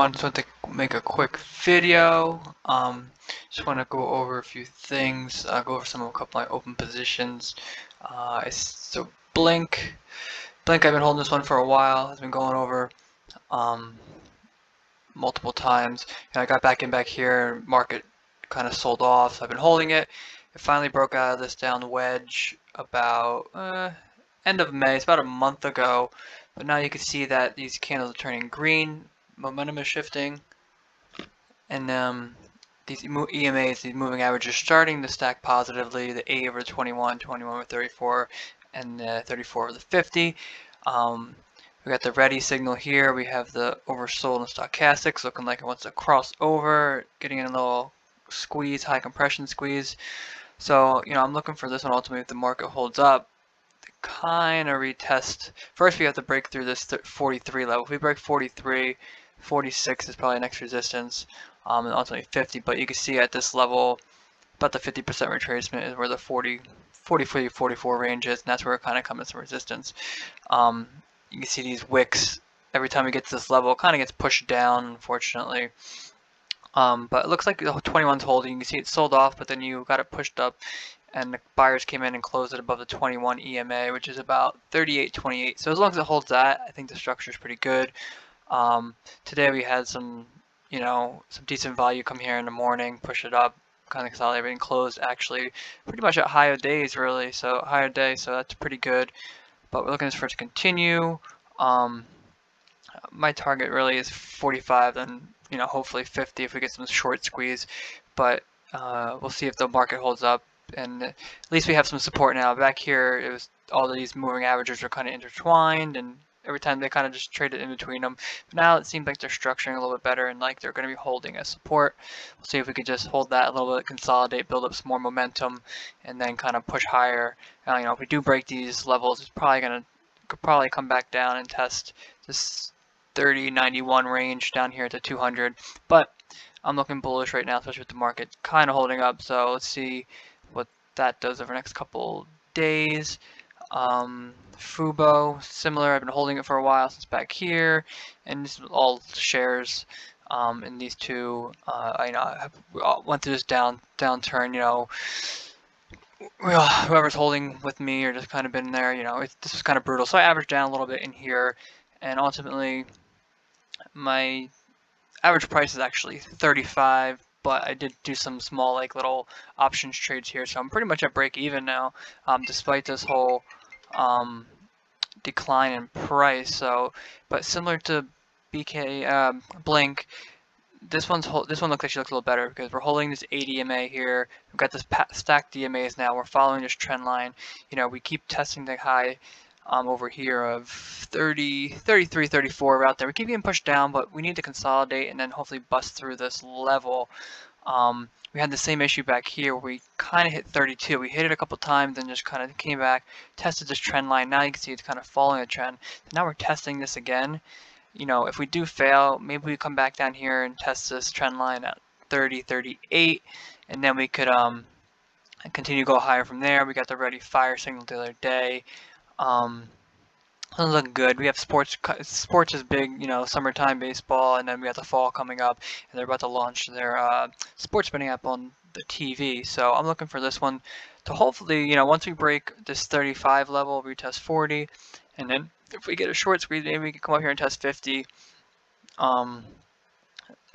everyone, just want to make a quick video. Just want to go over a few things. Go over a couple of my open positions. So BLNK, I've been holding this one for a while. It's been going over multiple times. I got back here. Market kind of sold off, so I've been holding it. It finally broke out of this down wedge about end of May. It's about a month ago. But now you can see that these candles are turning green. Momentum is shifting, and these EMAs, these moving averages, starting to stack positively. The 8 over the 21, 21 over 34, and 34 over the 50. We got the ready signal here. We have the oversold and stochastics looking like it wants to cross over, getting in a little squeeze, high compression squeeze. So I'm looking for this one ultimately if the market holds up. Kind of retest. First we have to break through this 43 level. If we break 43, 46 is probably next resistance, and ultimately 50. But you can see at this level, about the 50% retracement is where the 44 range is, and that's where it kind of comes to resistance. You can see these wicks every time we get to this level, kind of gets pushed down, unfortunately. But it looks like the 21's holding. You can see it sold off, but then you got it pushed up, and the buyers came in and closed it above the 21 EMA, which is about 38.28. So as long as it holds that, I think the structure is pretty good. Today we had some decent value come here in the morning, push it up, kind of consolidate everything, closed actually pretty much at higher days really, so higher day, so that's pretty good. But we're looking for it to continue. My target really is 45, then hopefully 50 if we get some short squeeze. But we'll see if the market holds up, and at least we have some support now. Back here, it was all these moving averages are kind of intertwined, and every time they kind of just traded in between them. But now it seems like they're structuring a little bit better, and like they're going to be holding as support. We'll see if we could just hold that a little bit, consolidate, build up some more momentum, and then kind of push higher. If we do break these levels, it's probably could probably come back down and test this 30.91 range down here to 200. But I'm looking bullish right now, especially with the market kind of holding up. So let's see what that does over the next couple days. FUBO, similar. I've been holding it for a while since back here, and this is all shares. In these two, I went through this downturn. Whoever's holding with me or just kind of been there, this was kind of brutal. So I averaged down a little bit in here, and ultimately my average price is actually 35. But I did do some small little options trades here, so I'm pretty much at break even now, despite this whole decline in price. So, but similar to BLNK, this one looks like she looks a little better because we're holding this 80 EMA here. We've got this stacked EMAs now. We're following this trend line. We keep testing the high over here of 30, 33, 34 out there. We keep getting pushed down, but we need to consolidate and then hopefully bust through this level. We had the same issue back here where we kind of hit 32. We hit it a couple times and just kind of came back, tested this trend line. Now you can see it's kind of following a trend. Now we're testing this again. If we do fail, maybe we come back down here and test this trend line at 30, 38, and then we could continue to go higher from there. We got the ready fire signal the other day. Looking good. We have sports is big, summertime baseball, and then we got the fall coming up, and they're about to launch their sports betting app on the TV. So I'm looking for this one to hopefully, once we break this 35 level, we test 40, and then if we get a short squeeze, maybe we can come up here and test 50.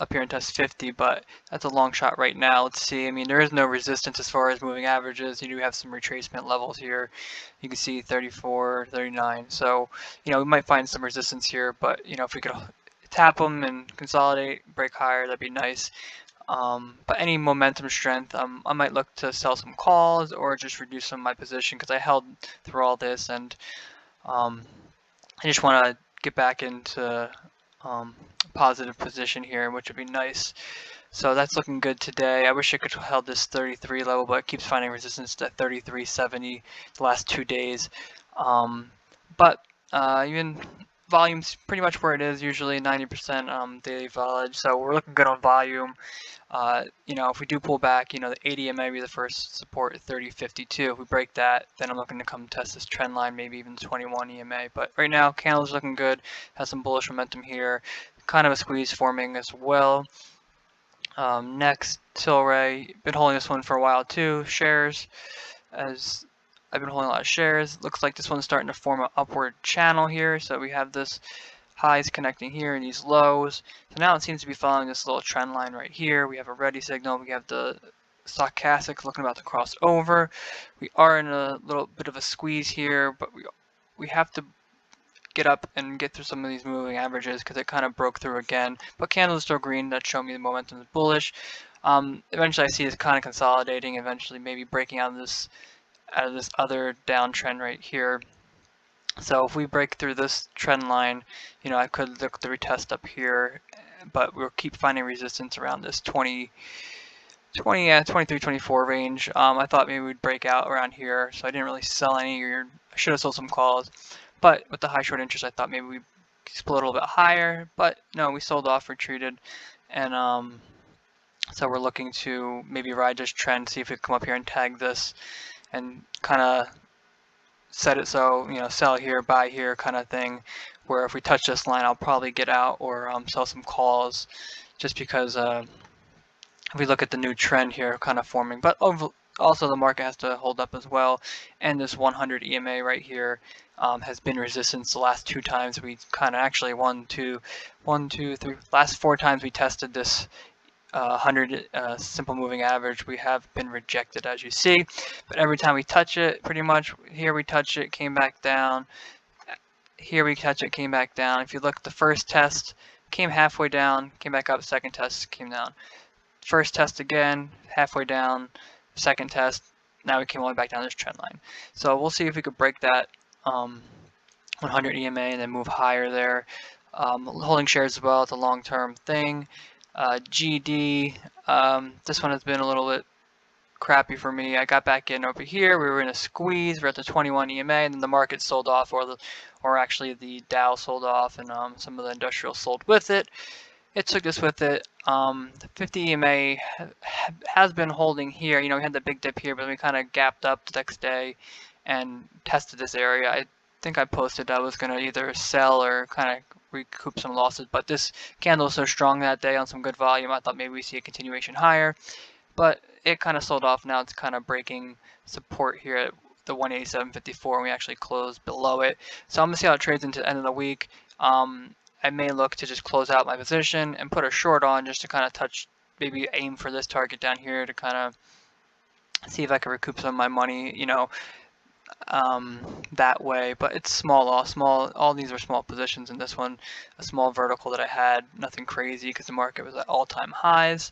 Up here and test 50, but that's a long shot right now. Let's see. There is no resistance as far as moving averages. You do have some retracement levels here. You can see 34, 39. So, we might find some resistance here, but, if we could tap them and consolidate, break higher, that'd be nice. But any momentum strength, I might look to sell some calls or just reduce some of my position because I held through all this, and I just want to get back into positive position here, which would be nice. So that's looking good today. I wish I could have held this 33 level, but it keeps finding resistance to 33.70 the last 2 days. But even volume's pretty much where it is, usually 90% daily volage. So we're looking good on volume. If we do pull back, the 80 may be the first support at 30.52. If we break that, then I'm looking to come test this trend line, maybe even 21 EMA. But right now, candles looking good. Has some bullish momentum here. kind of a squeeze forming as well. Next, TLRY, been holding this one for a while too. Shares, as I've been holding a lot of shares. Looks like this one's starting to form an upward channel here. So we have this highs connecting here and these lows. So now it seems to be following this little trend line right here. We have a ready signal. We have the stochastic looking about to cross over. We are in a little bit of a squeeze here, but we have to get up and get through some of these moving averages because it kind of broke through again. But candles are still green. That show me the momentum is bullish. Eventually, I see it kind of consolidating. Eventually, maybe breaking out of this other downtrend right here. So if we break through this trend line, you know, I could look to retest up here, but we'll keep finding resistance around this 23, 24 range. I thought maybe we'd break out around here, so I didn't really sell any, or I should have sold some calls. But with the high short interest, I thought maybe we split a little bit higher, but no, we sold off, retreated, and so we're looking to maybe ride this trend, see if we can come up here and tag this, and kind of set it so, you know, sell here, buy here kind of thing, where if we touch this line, I'll probably get out or sell some calls, just because if we look at the new trend here kind of forming. But also the market has to hold up as well, and this 100 EMA right here has been resistance the last 2 times. We kind of actually last 4 times we tested this 100 simple moving average, we have been rejected, as you see. But every time we touch it, pretty much, here we touch it, came back down. Here we touch it, came back down. If you look at the first test, came halfway down, came back up. Second test came down. First test again, halfway down. Second test, now we came all the way back down this trend line. So we'll see if we could break that 100 EMA and then move higher there. Holding shares as well, it's a long-term thing. GD, this one has been a little bit crappy for me. I got back in over here. We were in a squeeze. We're at the 21 EMA, and then the market sold off, or actually the Dow sold off, and some of the industrials sold with it. It took us with it. The 50 EMA has been holding here. You know, we had the big dip here, but we kind of gapped up the next day and tested this area. I think I posted I was going to either sell or kind of recoup some losses, but this candle was so strong that day on some good volume, I thought maybe we see a continuation higher, but it kind of sold off. Now it's kind of breaking support here at the 187.54, and we actually closed below it. So I'm gonna see how it trades into the end of the week. I may look to just close out my position and put a short on just to kind of touch, maybe aim for this target down here to kind of see if I can recoup some of my money, you know, that way. But it's small loss, all these are small positions. In this one, a small vertical that I had, nothing crazy because the market was at all-time highs.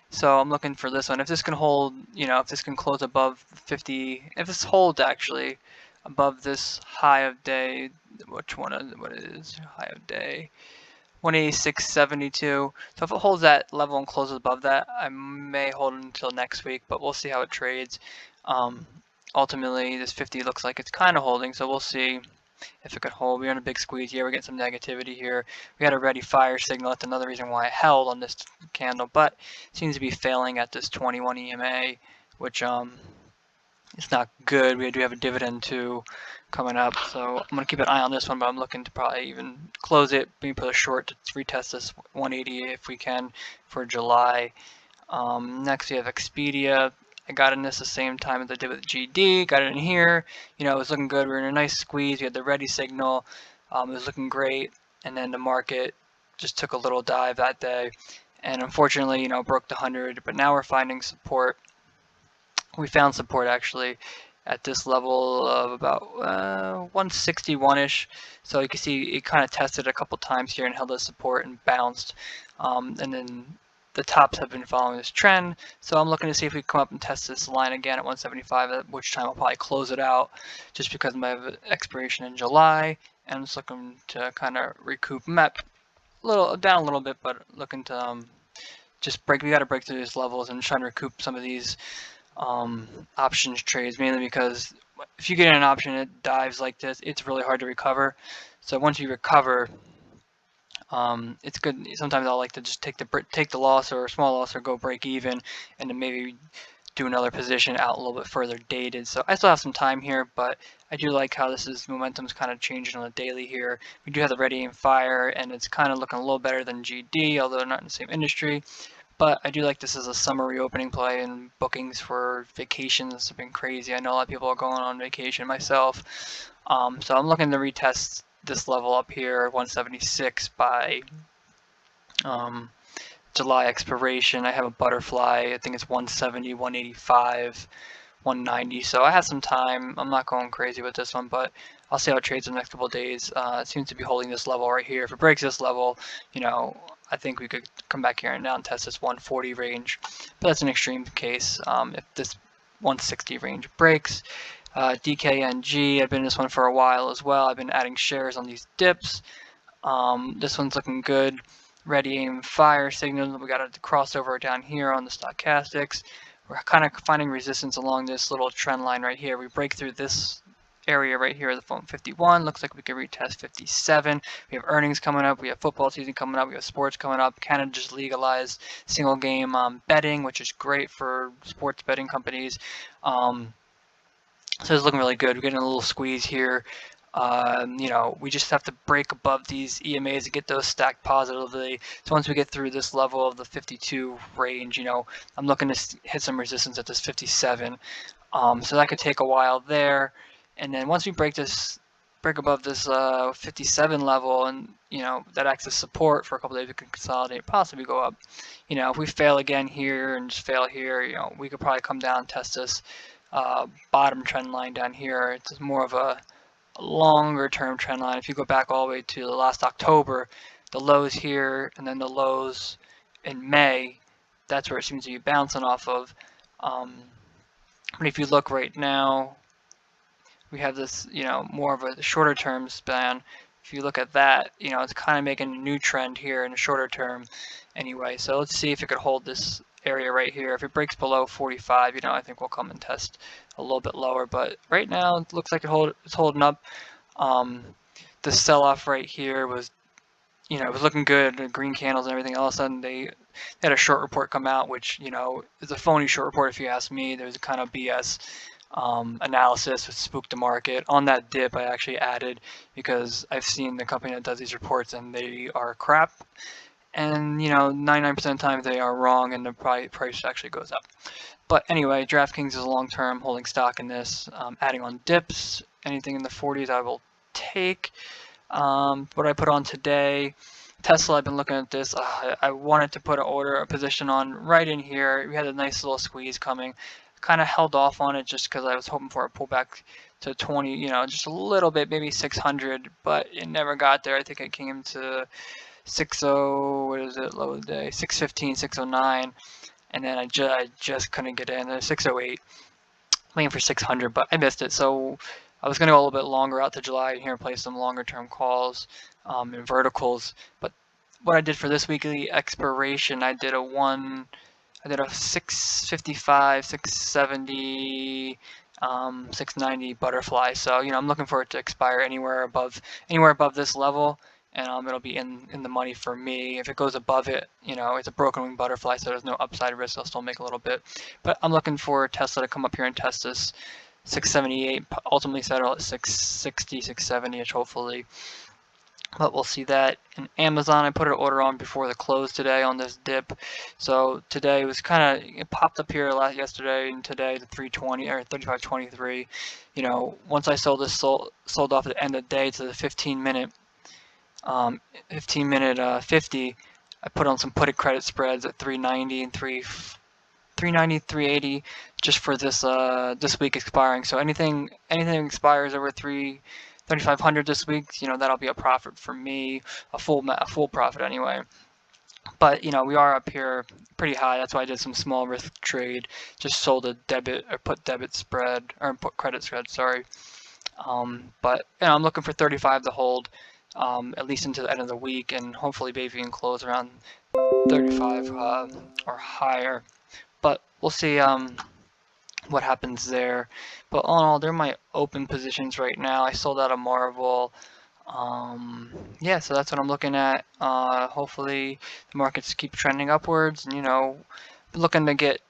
So I'm looking for this one. If this can hold, you know, if this can close above 50, if this holds actually above this high of day, what is high of day? 186.72. So if it holds that level and closes above that, I may hold it until next week, but we'll see how it trades. Ultimately, this 50 looks like it's kind of holding, so we'll see if it could hold. We're in a big squeeze here. We're getting some negativity here. We had a ready fire signal. That's another reason why I held on this candle, but it seems to be failing at this 21 EMA, which it's not good. We do have a dividend too coming up, so I'm going to keep an eye on this one, but I'm looking to probably even close it, maybe put a short to retest this 180 if we can for July. Next we have Expedia. I got in this the same time as I did with GD, got it in here, you know, it was looking good. We were in a nice squeeze, we had the ready signal, it was looking great, and then the market just took a little dive that day, and unfortunately, you know, broke the 100, but now we're finding support. We found support actually at this level of about 161-ish, so you can see it kind of tested a couple times here and held the support and bounced, and then the tops have been following this trend, so I'm looking to see if we can come up and test this line again at 175, at which time I'll probably close it out just because of my expiration in July, and I'm just looking to kind of recoup. I'm at down a little bit, but looking to just break. We got to break through these levels and try to recoup some of these options trades, mainly because if you get in an option it dives like this, it's really hard to recover. So once you recover, it's good. Sometimes I'll like to just take the loss or a small loss or go break even, and then maybe do another position out a little bit further dated. So I still have some time here, but I do like how momentum's kind of changing on the daily here. We do have the ready aim fire, and it's kind of looking a little better than GD, although not in the same industry. But I do like this as a summer reopening play, and bookings for vacations have been crazy. I know a lot of people are going on vacation, myself. So I'm looking to retest this level up here, 176 by July expiration. I have a butterfly. I think it's 170, 185, 190. So I have some time. I'm not going crazy with this one, but I'll see how it trades in the next couple of days. It seems to be holding this level right here. If it breaks this level, I think we could come back here and now test this 140 range. But that's an extreme case. If this 160 range breaks, DKNG, I've been in this one for a while as well. I've been adding shares on these dips. This one's looking good. Ready aim fire signal. We got a crossover down here on the stochastics. We're kind of finding resistance along this little trend line right here. We break through this area right here, the phone 51. Looks like we can retest 57. We have earnings coming up. We have football season coming up. We have sports coming up. Canada just legalized single game betting, which is great for sports betting companies. So it's looking really good. We're getting a little squeeze here. We just have to break above these EMAs to get those stacked positively. So once we get through this level of the 52 range, I'm looking to hit some resistance at this 57. So that could take a while there. And then once we break above this 57 level, and that acts as support for a couple days, we can consolidate, possibly go up. If we fail again here and just fail here, we could probably come down and test this bottom trend line down here. It's more of a longer term trend line. If you go back all the way to the last October, the lows here and then the lows in May, that's where it seems to be bouncing off of. But if you look right now, we have this, more of a shorter term span. If you look at that, it's kind of making a new trend here in the shorter term anyway. So let's see if it could hold this area right here. If it breaks below 45, I think we'll come and test a little bit lower. But right now, it looks like it's holding up. The sell-off right here was, it was looking good, the green candles and everything. All of a sudden, they had a short report come out, which, is a phony short report if you ask me. There's a kind of BS analysis which spooked the market. On that dip, I actually added, because I've seen the company that does these reports and they are crap. And 99% of the time they are wrong, and the price actually goes up. But anyway, DraftKings is a long-term holding stock in this. Adding on dips, anything in the 40s I will take. What I put on today, Tesla, I've been looking at this. I wanted to put a position on right in here. We had a nice little squeeze coming. Kind of held off on it just because I was hoping for a pullback to 20, just a little bit, maybe 600, but it never got there. I think it came to 60, what is it, low of the day, 615, 609, and then I just couldn't get in. 608, waiting for 600, but I missed it. So I was going to go a little bit longer out to July and here and play some longer term calls in verticals. But what I did for this weekly expiration, I did a 655, 670, 690 butterfly. So I'm looking for it to expire anywhere above this level. And it'll be in the money for me. If it goes above it, it's a broken wing butterfly, so there's no upside risk. I'll still make a little bit. But I'm looking for Tesla to come up here and test this 678, ultimately settle at 660, 670-ish, hopefully. But we'll see that. In Amazon, I put an order on before the close today on this dip. So today was it popped up here yesterday, and today the 320 or 35.23. Once I sold this, sold off at the end of the day to the 15-minute. 50. I put on some put credit spreads at 390 and 390, 380 just for this week expiring. So anything expires over 3,500 this week, that'll be a profit for me, a full profit anyway. But we are up here pretty high. That's why I did some small risk trade. Just sold a put credit spread. Sorry. But I'm looking for 35 to hold. At least into the end of the week, and hopefully maybe we can close around 35 or higher. But we'll see what happens there. But all in all, they're my open positions right now. I sold out a Marvel. Yeah, so that's what I'm looking at. Hopefully the markets keep trending upwards, and looking to get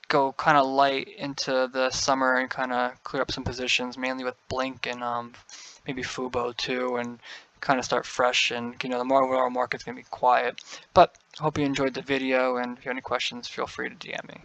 go kind of light into the summer and kind of clear up some positions, mainly with BLNK and maybe FUBO too, and kind of start fresh. And the overall market's gonna be quiet. But hope you enjoyed the video, and if you have any questions, feel free to DM me.